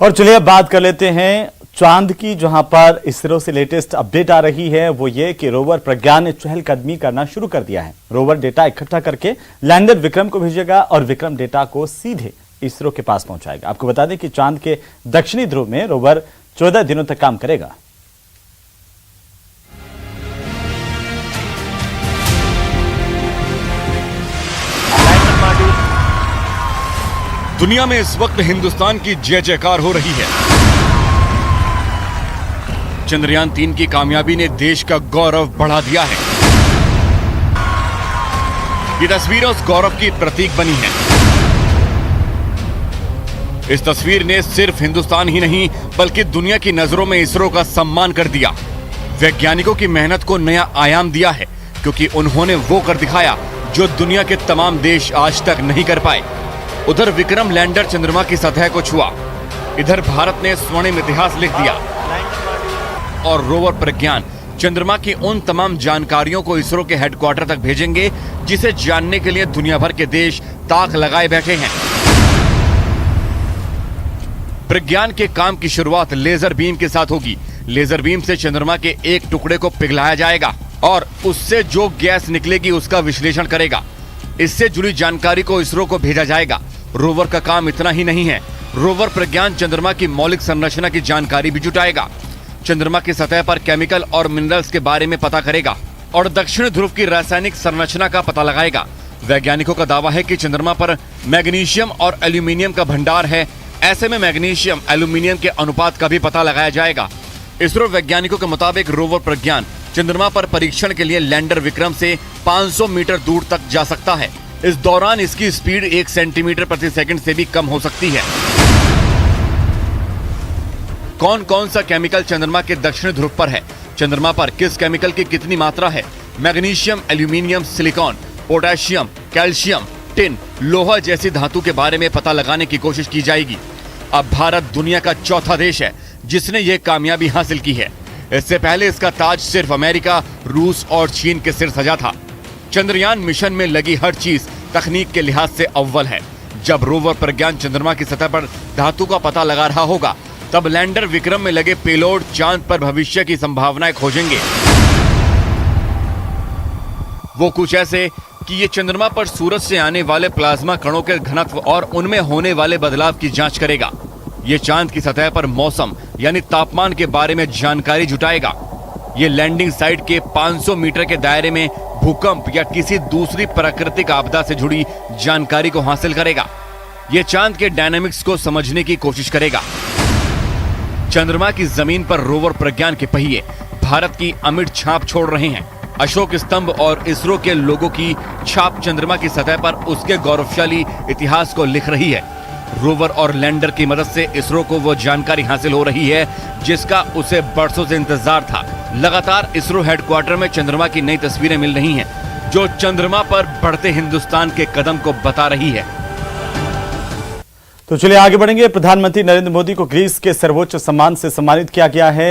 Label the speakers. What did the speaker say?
Speaker 1: और चलिए अब बात कर लेते हैं चांद की, जहां पर इसरो से लेटेस्ट अपडेट आ रही है वो ये कि रोवर प्रज्ञान ने चहलकदमी करना शुरू कर दिया है। रोवर डेटा इकट्ठा करके लैंडर विक्रम को भेजेगा और विक्रम डेटा को सीधे इसरो के पास पहुंचाएगा। आपको बता दें कि चांद के दक्षिणी ध्रुव में रोवर 14 दिनों तक काम करेगा।
Speaker 2: दुनिया में इस वक्त हिंदुस्तान की जय जयकार हो रही है। चंद्रयान 3 की कामयाबी ने देश का गौरव बढ़ा दिया है। ये तस्वीरें उस गौरव की प्रतीक बनी हैं। इस तस्वीर ने सिर्फ हिंदुस्तान ही नहीं बल्कि दुनिया की नजरों में इसरो का सम्मान कर दिया। वैज्ञानिकों की मेहनत को नया आयाम दिया है, क्योंकि उन्होंने वो कर दिखाया जो दुनिया के तमाम देश आज तक नहीं कर पाए। उधर विक्रम लैंडर चंद्रमा की सतह को छुआ, इधर भारत ने स्वर्णिम इतिहास लिख दिया और रोवर प्रज्ञान चंद्रमा की उन तमाम जानकारियों को इसरो के हेडक्वार्टर तक भेजेंगे जिसे जानने के लिए दुनिया भर के देश ताक लगाए बैठे हैं। प्रज्ञान के काम की शुरुआत लेजर बीम के साथ होगी। लेजर बीम से चंद्रमा के एक टुकड़े को पिघलाया जाएगा और उससे जो गैस निकलेगी उसका विश्लेषण करेगा। इससे जुड़ी जानकारी को इसरो को भेजा जाएगा। रोवर का काम इतना ही नहीं है, रोवर प्रज्ञान चंद्रमा की मौलिक संरचना की जानकारी भी जुटाएगा। चंद्रमा की सतह पर केमिकल और मिनरल्स के बारे में पता करेगा और दक्षिण ध्रुव की रासायनिक संरचना का पता लगाएगा। वैज्ञानिकों का दावा है कि चंद्रमा पर मैग्नीशियम और एल्यूमिनियम का भंडार है। ऐसे में मैग्नीशियम एल्यूमिनियम के अनुपात का भी पता लगाया जाएगा। इसरो वैज्ञानिकों के मुताबिक रोवर प्रज्ञान चंद्रमा पर परीक्षण के लिए लैंडर विक्रम से 500 मीटर दूर तक जा सकता है। इस दौरान इसकी स्पीड 1 सेंटीमीटर प्रति सेकंड से भी कम हो सकती है। कौन कौन सा केमिकल चंद्रमा के दक्षिण ध्रुव पर है, चंद्रमा पर किस केमिकल की कितनी मात्रा है, magnesium, aluminium, silicon, potassium, calcium, tin, लोहा जैसी धातु के बारे में पता लगाने की कोशिश की जाएगी। अब भारत दुनिया का चौथा देश है जिसने ये कामयाबी हासिल की है। इससे पहले इसका ताज सिर्फ अमेरिका, रूस और चीन के सिर सजा था। चंद्रयान मिशन में लगी हर चीज तकनीक के लिहाज से अव्वल है। जब रोवर प्रज्ञान चंद्रमा की सतह पर धातु का पता लगा रहा होगा, तब लैंडर विक्रम में लगे पेलोड चांद पर भविष्य की संभावनाएं खोजेंगे। वो कुछ ऐसे कि ये चंद्रमा पर सूरज से आने वाले प्लाज्मा कणों के घनत्व और उनमें होने वाले बदलाव की जांच करेगा। ये चांद की सतह पर मौसम यानी तापमान के बारे में जानकारी जुटाएगा। ये लैंडिंग साइट के 500 मीटर के दायरे में भूकंप या किसी दूसरी प्राकृतिक आपदा से जुड़ी जानकारी को हासिल करेगा। ये चांद के डायनामिक्स को समझने की कोशिश करेगा। चंद्रमा की जमीन पर रोवर प्रज्ञान के पहिए भारत की अमिट छाप छोड़ रहे हैं। अशोक स्तंभ और इसरो के लोगों की छाप चंद्रमा की सतह पर उसके गौरवशाली इतिहास को लिख रही है। रोवर और लैंडर की मदद से इसरो को वो जानकारी हासिल हो रही है जिसका उसे बरसों से इंतजार था। लगातार इसरो हेडक्वार्टर में चंद्रमा की नई तस्वीरें मिल रही हैं, जो चंद्रमा पर बढ़ते हिंदुस्तान के कदम को बता रही है।
Speaker 1: तो चलिए आगे बढ़ेंगे। प्रधानमंत्री नरेंद्र मोदी को ग्रीस के सर्वोच्च सम्मान से सम्मानित किया गया है।